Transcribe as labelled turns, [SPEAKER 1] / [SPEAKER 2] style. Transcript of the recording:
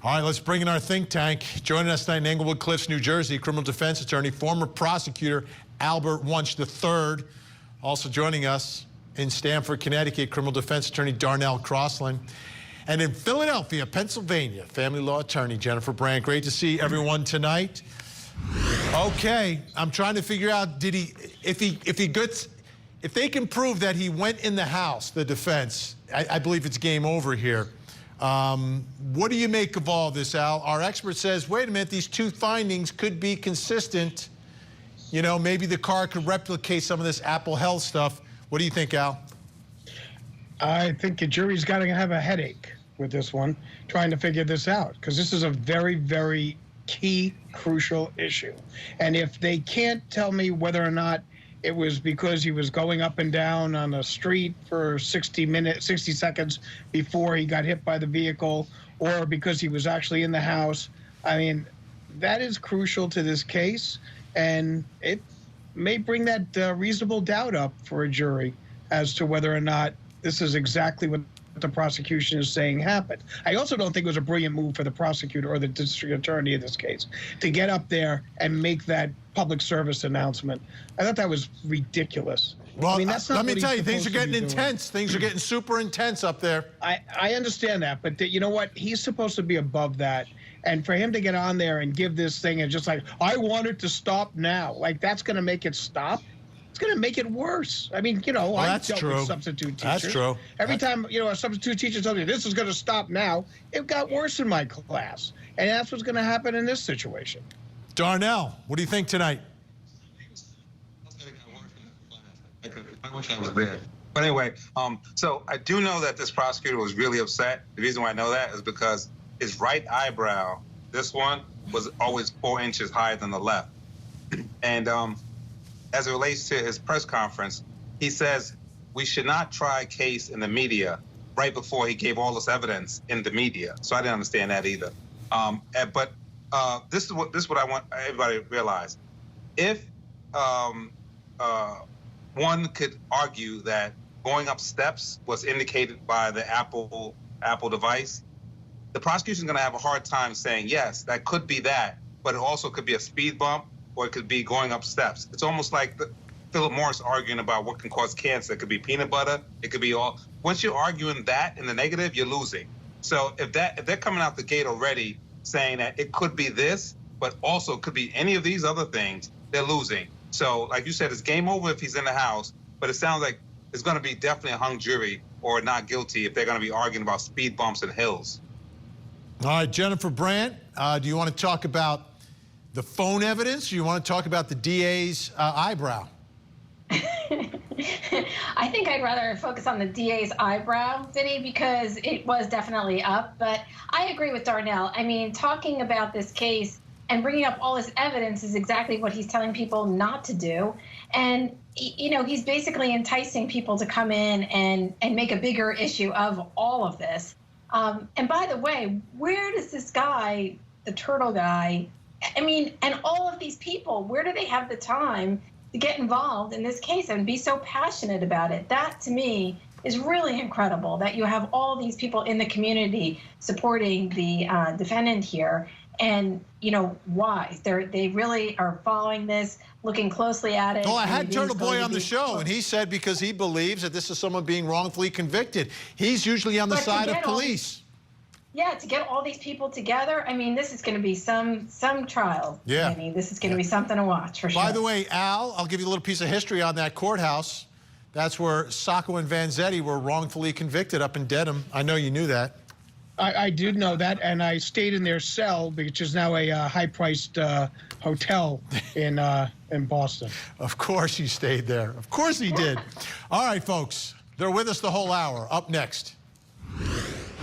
[SPEAKER 1] All right, let's bring in our think tank. Joining us tonight in Englewood Cliffs, New Jersey, criminal defense attorney, former prosecutor Albert Wunsch III. Also joining us in Stamford, Connecticut, criminal defense attorney Darnell Crosland. And in Philadelphia, Pennsylvania, family law attorney Jennifer Brandt. Great to see everyone tonight. Okay, I'm trying to figure out, if they can prove that he went in the house, the defense, I believe it's game over here. What do you make of all this, Al? Our expert says, wait a minute, these two findings could be consistent. You know, maybe the car could replicate some of this Apple Health stuff. What do you think, Al?
[SPEAKER 2] I think the jury's got to have a headache with this one, trying to figure this out, because this is a very, very key, crucial issue. And if they can't tell me whether or not it was because he was going up and down on the street for 60 seconds before he got hit by the vehicle, or because he was actually in the house, I mean, that is crucial to this case, and it may bring that reasonable doubt up for a jury as to whether or not this is exactly what the prosecution is saying happened. I also don't think it was a brilliant move for the prosecutor or the district attorney in this case to get up there and make that public service announcement. I thought that was ridiculous.
[SPEAKER 1] Well,
[SPEAKER 2] I mean, that's not
[SPEAKER 1] let me tell you, things are
[SPEAKER 2] supposed to
[SPEAKER 1] getting
[SPEAKER 2] be
[SPEAKER 1] intense. Things are getting super intense up there.
[SPEAKER 2] I understand that, but you know what? He's supposed to be above that. And for him to get on there and give this thing and just like, I want it to stop now, like that's going to make it stop. It's going to make it worse. I mean, you know,
[SPEAKER 1] well,
[SPEAKER 2] I've dealt with substitute teachers.
[SPEAKER 1] That's true.
[SPEAKER 2] Every time, you know, a substitute teacher tells me this is going to stop now, it got worse in my class. And that's what's going to happen in this situation.
[SPEAKER 1] Darnell, what do you think tonight?
[SPEAKER 3] I wish I was there. But anyway, so I do know that this prosecutor was really upset. The reason why I know that is because his right eyebrow, this one, was always 4 inches higher than the left. And as it relates to his press conference, he says we should not try a case in the media right before he gave all this evidence in the media. So I didn't understand that either. But this is what I want everybody to realize. If one could argue that going up steps was indicated by the Apple device, the prosecution is going to have a hard time saying, yes, that could be that, but it also could be a speed bump, or it could be going up steps. It's almost like Philip Morris arguing about what can cause cancer. It could be peanut butter. It could be all. Once you're arguing that in the negative, you're losing. So if they're coming out the gate already saying that it could be this, but also could be any of these other things, they're losing. So like you said, it's game over if he's in the house, but it sounds like it's going to be definitely a hung jury or not guilty if they're going to be arguing about speed bumps and hills.
[SPEAKER 1] All right, Jennifer Brandt, do you want to talk about the phone evidence, or you want to talk about the DA's eyebrow?
[SPEAKER 4] I think I'd rather focus on the DA's eyebrow, Vinny, because it was definitely up. But I agree with Darnell. I mean, talking about this case and bringing up all this evidence is exactly what he's telling people not to do. And, you know, he's basically enticing people to come in and make a bigger issue of all of this. And by the way, where does this guy, the turtle guy, I mean, and all of these people, where do they have the time to get involved in this case and be so passionate about it? That, to me, is really incredible, that you have all these people in the community supporting the defendant here. And, you know, why? They really are following this, looking closely at it.
[SPEAKER 1] Well, I had Turtle Boy on the show, and he said because he believes that this is someone being wrongfully convicted. He's usually on the side of police.
[SPEAKER 4] Yeah, to get all these people together, I mean, this is going to be some trial.
[SPEAKER 1] Yeah.
[SPEAKER 4] I mean, this is going to be something to watch, for sure.
[SPEAKER 1] By the way, Al, I'll give you a little piece of history on that courthouse. That's where Sacco and Vanzetti were wrongfully convicted up in Dedham. I know you knew that.
[SPEAKER 2] I did know that, and I stayed in their cell, which is now a high-priced hotel in Boston.
[SPEAKER 1] Of course he stayed there. Of course he did. All right, folks. They're with us the whole hour. Up next.